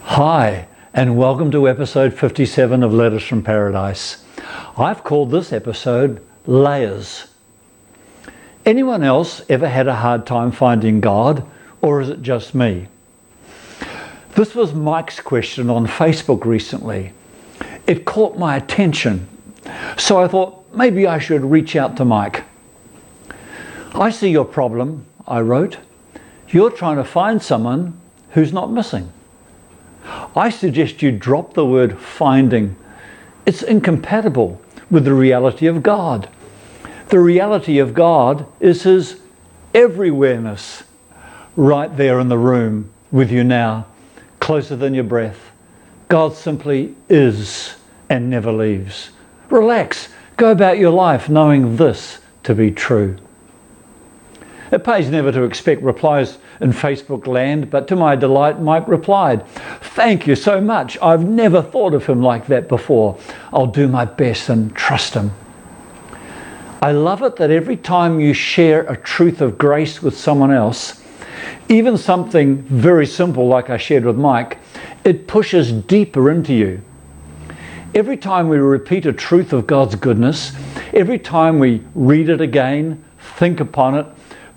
Hi, and welcome to episode 57 of Letters from Paradise. I've called this episode Layers. Anyone else ever had a hard time finding God, or is it just me? This was Mike's question on Facebook recently. It caught my attention, so I thought maybe I should reach out to Mike. I see your problem, I wrote. You're trying to find someone who's not missing. I suggest you drop the word finding. It's incompatible with the reality of God. The reality of God is His everywhereness, right there in the room with you now, closer than your breath. God simply is and never leaves. Relax, go about your life knowing this to be true. It pays never to expect replies in Facebook land, but to my delight, Mike replied, "Thank you so much. I've never thought of him like that before. I'll do my best and trust him." I love it that every time you share a truth of grace with someone else, even something very simple like I shared with Mike, it pushes deeper into you. Every time we repeat a truth of God's goodness, every time we read it again, think upon it,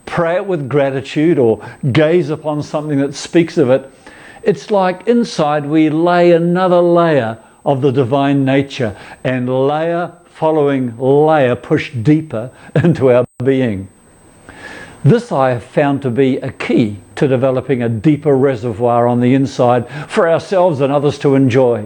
pray it with gratitude, or gaze upon something that speaks of it, it's like inside we lay another layer of the divine nature, and layer following layer push deeper into our being. This I have found to be a key to developing a deeper reservoir on the inside for ourselves and others to enjoy.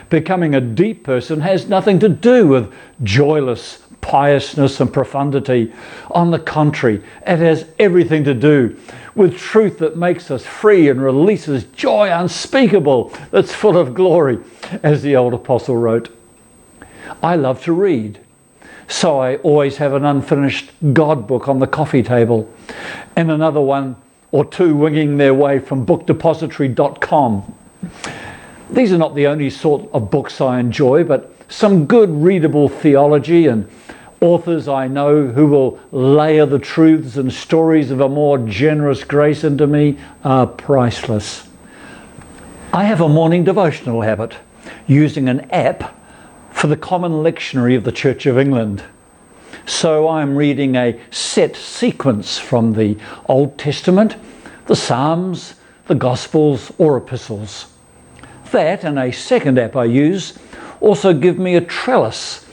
Becoming a deep person has nothing to do with joyless piousness and profundity. On the contrary, it has everything to do with truth that makes us free and releases joy unspeakable that's full of glory, as the old apostle wrote. I love to read, so I always have an unfinished God book on the coffee table and another one or two winging their way from bookdepository.com. These are not the only sort of books I enjoy, but some good readable theology and authors I know who will layer the truths and stories of a more generous grace into me are priceless. I have a morning devotional habit, using an app for the Common Lectionary of the Church of England. So I'm reading a set sequence from the Old Testament, the Psalms, the Gospels or Epistles. That and a second app I use also give me a trellis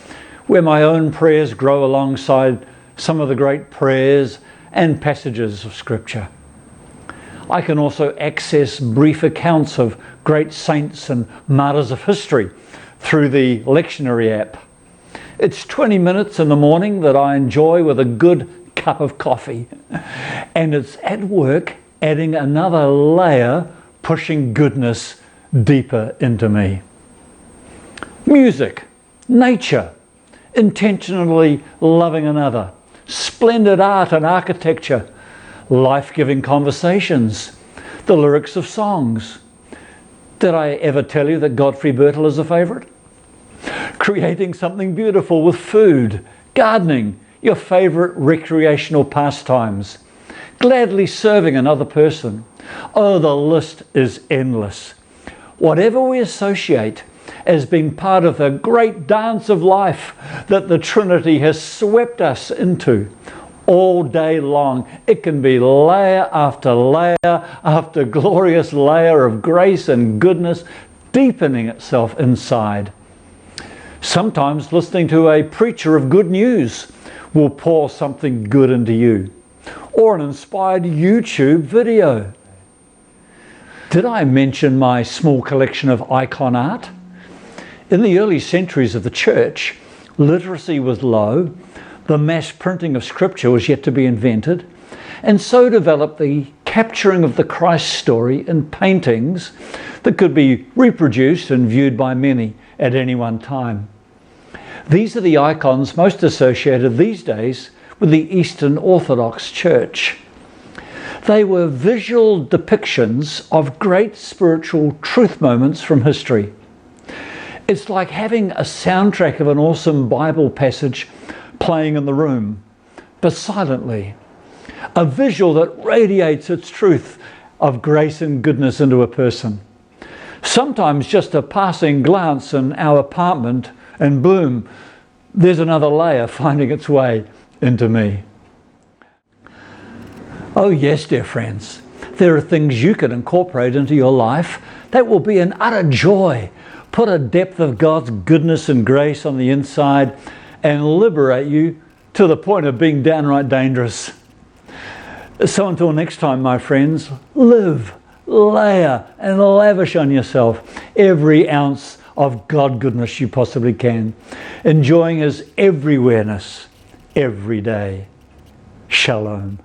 where my own prayers grow alongside some of the great prayers and passages of Scripture. I can also access brief accounts of great saints and martyrs of history through the Lectionary app. It's 20 minutes in the morning that I enjoy with a good cup of coffee, and it's at work adding another layer, pushing goodness deeper into me. Music, nature, intentionally loving another, splendid art and architecture, life-giving conversations, the lyrics of songs. Did I ever tell you that Godfrey Birtle is a favourite? Creating something beautiful with food, gardening, your favourite recreational pastimes, gladly serving another person. Oh, the list is endless. Whatever we associate as being part of the great dance of life that the Trinity has swept us into all day long, it can be layer after layer after glorious layer of grace and goodness deepening itself inside. Sometimes listening to a preacher of good news will pour something good into you, or an inspired YouTube video. Did I mention my small collection of icon art? In the early centuries of the church, literacy was low, the mass printing of scripture was yet to be invented, and so developed the capturing of the Christ story in paintings that could be reproduced and viewed by many at any one time. These are the icons most associated these days with the Eastern Orthodox Church. They were visual depictions of great spiritual truth moments from history. It's like having a soundtrack of an awesome Bible passage playing in the room, but silently. A visual that radiates its truth of grace and goodness into a person. Sometimes just a passing glance in our apartment and boom, there's another layer finding its way into me. Oh yes, dear friends, there are things you can incorporate into your life that will be an utter joy, put a depth of God's goodness and grace on the inside and liberate you to the point of being downright dangerous. So until next time, my friends, live, layer and lavish on yourself every ounce of God goodness you possibly can, enjoying His everywhereness every day. Shalom.